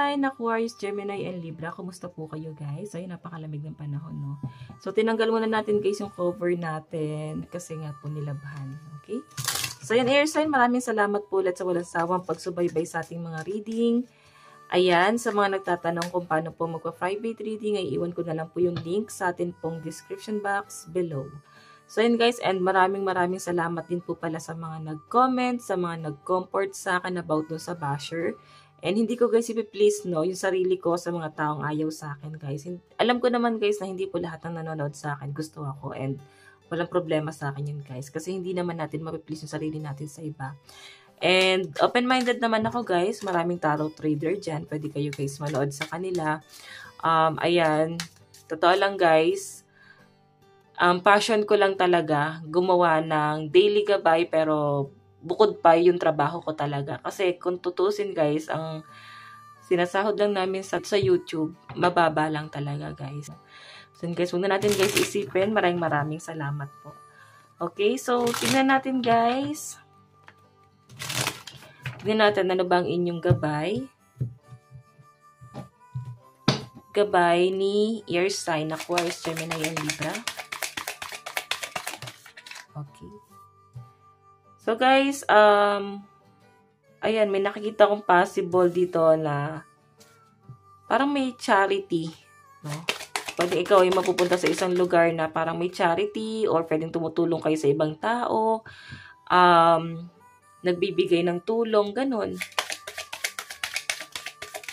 sign, Aquarius, Gemini, and Libra. Kumusta po kayo guys? Ay, napakalamig ng panahon, no? So, tinanggal muna natin guys yung cover natin kasi nga po nilabhan. Okay? So, yan air sign. Maraming salamat po ulit sa walang sawang pagsubaybay sa ating mga reading. Ayan, sa mga nagtatanong kung paano po magpa-private reading, ay iwan ko na lang po yung link sa atin pong description box below. So yun guys, and maraming salamat din po pala sa mga nag-comment, sa mga nag-comfort sa akin about dun sa basher. And hindi ko guys ipi-please no, yung sarili ko sa mga taong ayaw sa akin guys. Alam ko naman guys na hindi po lahat ng nanonood sa akin gusto ako and walang problema sa akin yun guys. Kasi hindi naman natin mapi-please yung sarili natin sa iba. And open-minded naman ako guys, maraming tarot trader dyan. Pwede kayo guys manood sa kanila. Ayan, totoo lang guys. Passion ko lang talaga gumawa ng daily gabay pero bukod pa yung trabaho ko talaga. Kasi kung tutusin guys, ang sinasahod lang namin sa YouTube, mababa lang talaga guys. So guys, huwag na natin guys isipin. Maraming salamat po. Okay, so tingnan natin guys. Tingnan natin ano bang inyong gabay. Gabay ni Air Sign, Aquarius, Gemini, and Libra. Okay. So guys, ayan, may nakikita kong possible dito na parang may charity, no? Pwede ikaw ay mapupunta sa isang lugar na parang may charity or pwedeng tumutulong kayo sa ibang tao, nagbibigay ng tulong, ganun.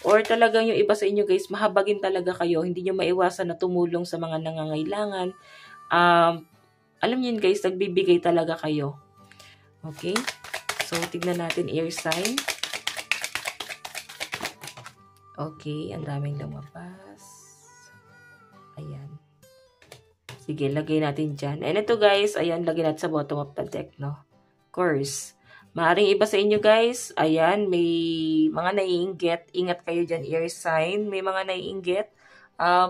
Or talagang yung iba sa inyo guys, mahabagin talaga kayo, hindi nyo maiwasan na tumulong sa mga nangangailangan. Alam niyo yun guys, nagbibigay talaga kayo. Okay? So, tignan natin air sign. Okay, ang daming lumabas. Ayan. Sige, lagay natin dyan. And ito guys, ayan, lagay natin sa bottom of the deck, no? Course. Maaring iba sa inyo guys, ayan, may mga naiinggit. Ingat kayo dyan, air sign. May mga naiinggit.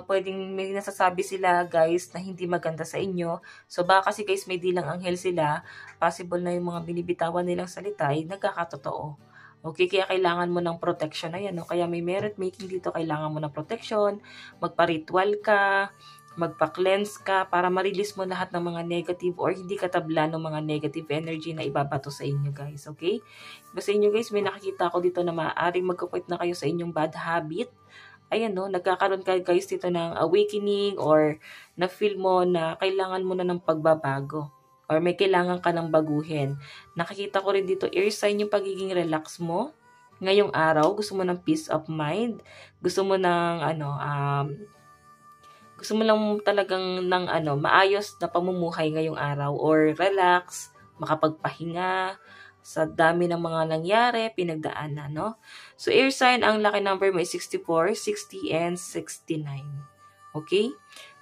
Pwedeng may nasasabi sila guys na hindi maganda sa inyo. So baka kasi guys may dilang anghel sila, possible na yung mga binibitawan nilang salita ay nagkakatotoo. Okay, kaya kailangan mo ng protection. Ayan, no? Kaya may merit making dito, kailangan mo ng protection, magpa-ritual ka, magpa-cleanse ka para ma-release mo lahat ng mga negative or hindi katabla ng mga negative energy na ibabato sa inyo guys. Okay? Basta inyo guys, may nakikita ako dito na maaaring magkakwit na kayo sa inyong bad habit. Ayan no, nagkakaroon ka guys dito ng awakening or na-feel mo na kailangan mo na ng pagbabago or may kailangan ka ng baguhin. Nakikita ko rin dito, air sign yung pagiging relax mo. Ngayong araw, gusto mo ng peace of mind. Gusto mo ng gusto mo lang talagang ng maayos na pamumuhay ngayong araw or relax, makapagpahinga, sa dami ng mga nangyari, pinagdaanan, no? So, air sign, ang lucky number mo is 64, 60, and 69. Okay?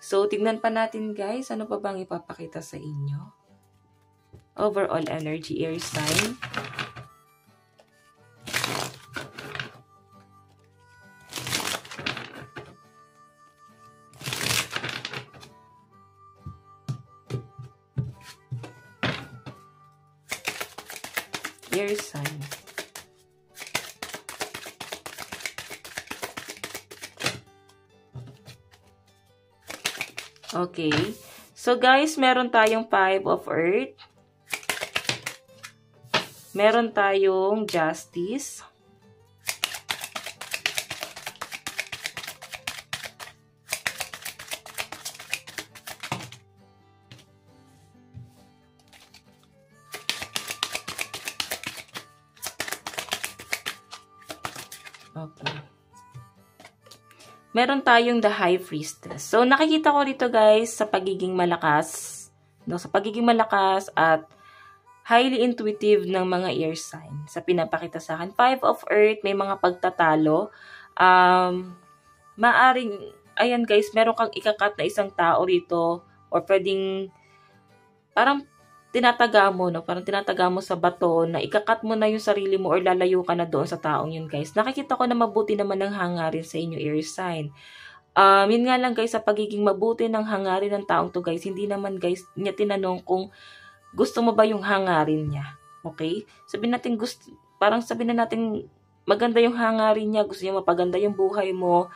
So, tignan pa natin, guys. Ano pa bang ipapakita sa inyo? Overall energy, air sign. Air sign. Okay. So guys, meron tayong 5 of Earth. Meron tayong Justice. Okay. Meron tayong the High Priestess. So, nakikita ko rito guys sa pagiging malakas. No? Sa pagiging malakas at highly intuitive ng mga air sign. Sa pinapakita sa akin. 5 of Earth, may mga pagtatalo. Maaring, ayan guys, meron kang ikakat na isang tao rito. Or pwedeng, parang tinataga mo, no? Parang tinataga mo sa bato na ikakat mo na yung sarili mo or lalayo ka na doon sa taong yun, guys. Nakikita ko na mabuti naman ng hangarin sa inyo, air sign. Yun nga lang, guys, sa pagiging mabuti ng hangarin ng taong to, guys, hindi naman, guys, niya tinanong kung gusto mo ba yung hangarin niya. Okay? Sabihin natin, parang sabihin na natin, maganda yung hangarin niya, gusto niya mapaganda yung buhay mo,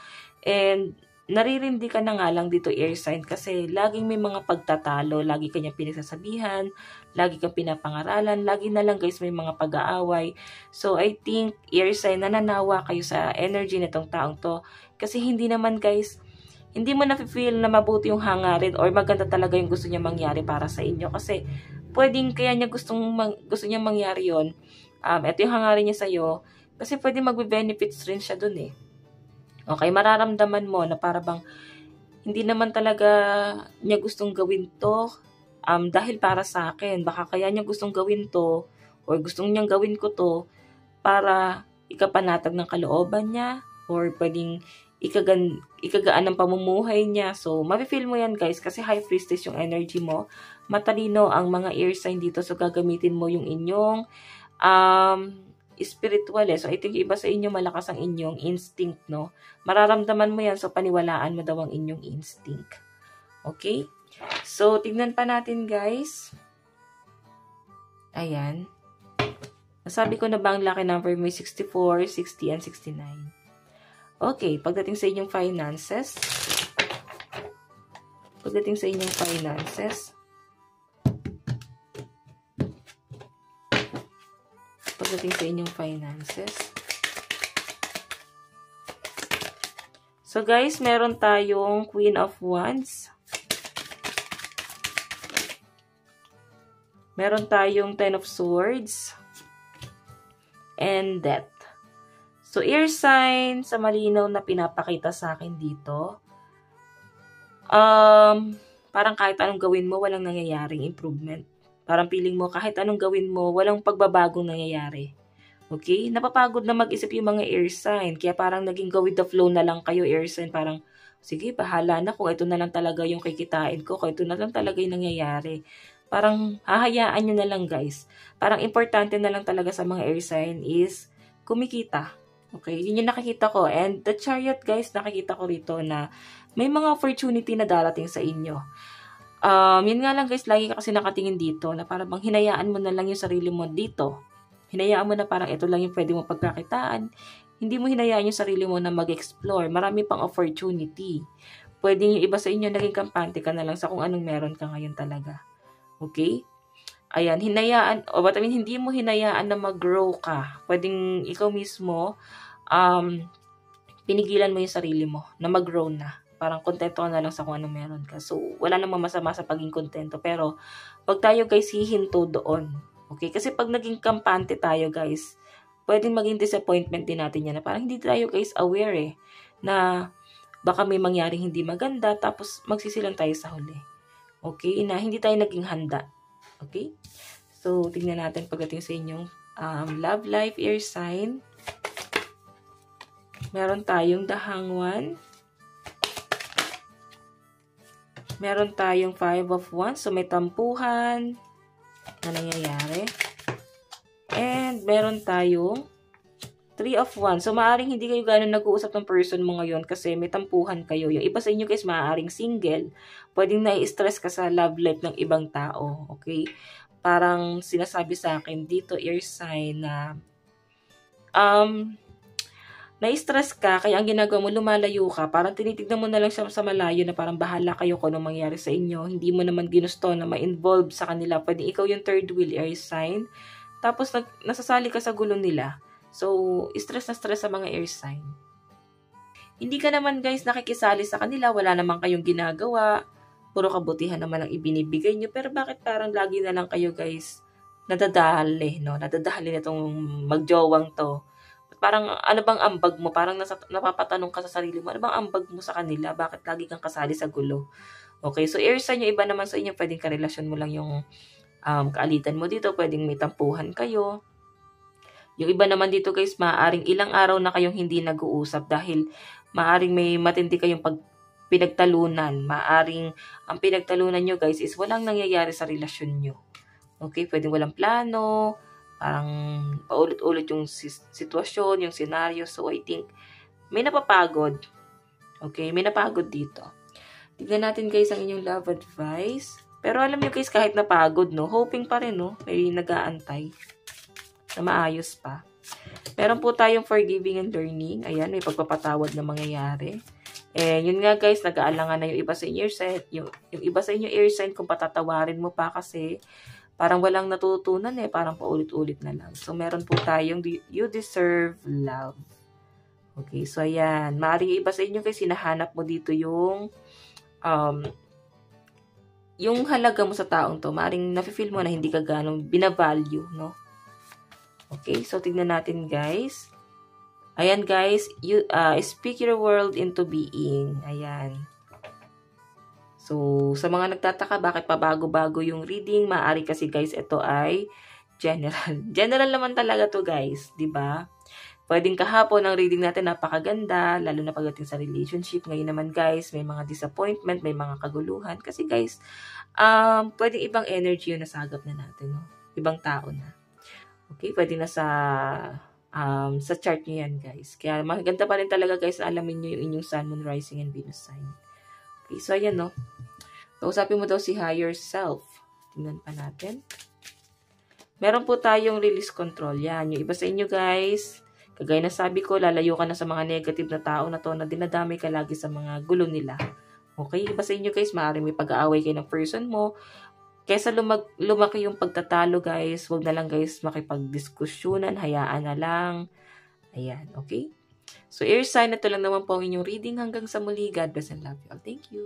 and naririndi ka na nga lang dito, air sign, kasi laging may mga pagtatalo, lagi kanyang pinagsasabihan, lagi kang pinapangaralan, lagi na lang guys may mga pag-aaway. So I think air sign, nananawa kayo sa energy nitong taong to, kasi hindi naman guys, hindi mo na-feel na mabuti yung hangarin or maganda talaga yung gusto niya mangyari para sa inyo, kasi pwedeng kaya niya gusto niya mangyari yon. Ito yung hangarin niya sa'yo, kasi pwede magbe-benefits rin siya dun eh. Okay, mararamdaman mo na para bang hindi naman talaga niya gustong gawin to dahil para sa akin. Baka kaya niya gustong gawin to or gustong niyang gawin ko to para ikapanatag ng kalooban niya or pwedeng ikagaan ng pamumuhay niya. So, mafe-feel mo yan guys kasi high priestess yung energy mo. Matalino ang mga air sign dito, so gagamitin mo yung inyong spiritual eh. So, I think iba sa inyo malakas ang inyong instinct, no? Mararamdaman mo yan, so paniwalaan mo daw ang inyong instinct. Okay? So, tignan pa natin, guys. Ayan. Nasabi ko na ba ang lucky number mo 64, 60, and 69? Okay, pagdating sa inyong finances. Pagdating sa inyong finances. Pagdating sa inyong finances. So guys, meron tayong Queen of Wands. Meron tayong Ten of Swords. And Death. So air sign, sa malinaw na pinapakita sa akin dito, parang kahit anong gawin mo, walang nangyayaring improvement. Parang feeling mo, kahit anong gawin mo, walang pagbabagong nangyayari. Okay? Napapagod na mag-isip yung mga air sign. Kaya parang naging go with the flow na lang kayo, air sign. Parang, sige, bahala na kung ito na lang talaga yung kikitain ko. Kung ito na lang talaga yung nangyayari. Parang, hahayaan nyo na lang, guys. Parang importante na lang talaga sa mga air sign is kumikita. Okay? Yun yung nakikita ko. And the Chariot, guys, nakikita ko rito na may mga opportunity na darating sa inyo. Yun nga lang guys, lagi ka kasi nakatingin dito na parang bang hinayaan mo na lang yung sarili mo dito. Hinayaan mo na parang ito lang yung pwede mo pagkakitaan. Hindi mo hinayaan yung sarili mo na mag-explore. Marami pang opportunity. Pwede yung iba sa inyo naging kampante ka na lang sa kung anong meron ka ngayon talaga. Okay? Ayan, hinayaan, o but I mean, hindi mo hinayaan na mag-grow ka. Pwedeng ikaw mismo, pinigilan mo yung sarili mo na mag-grow na. Parang kontento ka na lang sa kung anong meron ka. So, wala namang masama sa pagiging kontento. Pero, wag tayo guys hihinto doon. Okay? Kasi pag naging kampante tayo guys, pwedeng maging disappointment din natin yan. Na parang hindi tayo guys aware eh. Na baka may mangyaring hindi maganda. Tapos, magsisilang tayo sa huli. Okay? Na hindi tayo naging handa. Okay? So, tingnan natin pagdating sa inyong love life, air sign. Meron tayong The Hanged. Meron tayong 5 of Wands. So, may tampuhan na nangyayari. And, meron tayong 3 of Wands. So, maaaring hindi kayo gano'n nag-uusap ng person mo ngayon kasi may tampuhan kayo. Yung iba sa inyo guys, maaaring single. Pwedeng nai-stress ka sa love life ng ibang tao. Okay? Parang sinasabi sa akin dito, air sign na na-stress ka, kaya ang ginagawa mo, lumalayo ka. Parang tinitignan mo na lang siya sa malayo na parang bahala kayo kung anong mangyari sa inyo. Hindi mo naman ginusto na ma-involve sa kanila. Pwede ikaw yung third wheel, air sign. Tapos nasasali ka sa gulo nila. So, stress na stress sa mga air sign. Hindi ka naman guys nakikisali sa kanila. Wala naman kayong ginagawa. Puro kabutihan naman ang ibinibigay nyo. Pero bakit parang lagi na lang kayo guys nadadali, no? Nadadali na itong magjowang to. Parang ano bang ambag mo? Parang napapatanong ka sa sarili mo, ano bang ambag mo sa kanila? Bakit lagi kang kasali sa gulo? Okay, so air sign yung iba naman sa inyo, pwedeng karelasyon mo lang yung kaalitan mo dito, pwedeng may tampuhan kayo. Yung iba naman dito guys, maaaring ilang araw na kayong hindi nag-uusap dahil maaaring may matindi kayong pinagtalunan. Maaaring ang pinagtalunan nyo guys is walang nangyayari sa relasyon nyo. Okay, pwedeng walang plano, parang paulit-ulit yung sitwasyon, yung senaryo. So, I think, may napapagod. Okay, may napagod dito. Tignan natin guys ang inyong love advice. Pero alam nyo guys, kahit napagod, no, hoping pa rin, no, may nag-aantay na maayos pa. Meron po tayong forgiving and learning. Ayan, may pagpapatawad na mangyayari. Yun nga guys, nag-aalangan na yung iba sa inyo yung iba sa inyo air sign kung patatawarin mo pa kasi parang walang natutunan parang paulit-ulit na lang. So, meron po tayong you deserve love. Okay, so ayan. Maaaring iba sa inyo kasi hinahanap mo dito yung halaga mo sa taong to. Maaaring nafe-feel mo na hindi ka ganong binavalue, no? Okay, so tignan natin guys. Ayan guys, you speak your world into being. Ayan. So, sa mga nagtataka bakit pabago-bago yung reading, maaari kasi guys ito ay general. General naman talaga to guys, 'di ba? Pwedeng kahapon ang reading natin napakaganda, lalo na pagdating sa relationship. Ngayon naman guys, may mga disappointment, may mga kaguluhan kasi guys, pwedeng ibang energy yung nasagap na natin, no? Ibang tao na. Okay, pwede na sa chart nyo yan, guys. Kaya maganda pa rin talaga, guys, na alamin nyo yung inyong Sun, Moon, Rising, and Venus sign. Okay, so ayan, no? Kausapin mo daw si higher self. Tingnan pa natin. Meron po tayong release control. Yan, yung iba sa inyo, guys. Kagaya na sabi ko, lalayo ka na sa mga negative na tao na to na dinadamay ka lagi sa mga gulo nila. Okay, iba sa inyo, guys, maaaring may pag-aaway kayo ng person mo. Kesa lumaki yung pagtatalo, guys, wag na lang, guys, makipagdiskusyonan, hayaan na lang. Ayan, okay? So, air sign, ito lang naman po ang inyong reading. Hanggang sa muli, God bless and love you all. Thank you.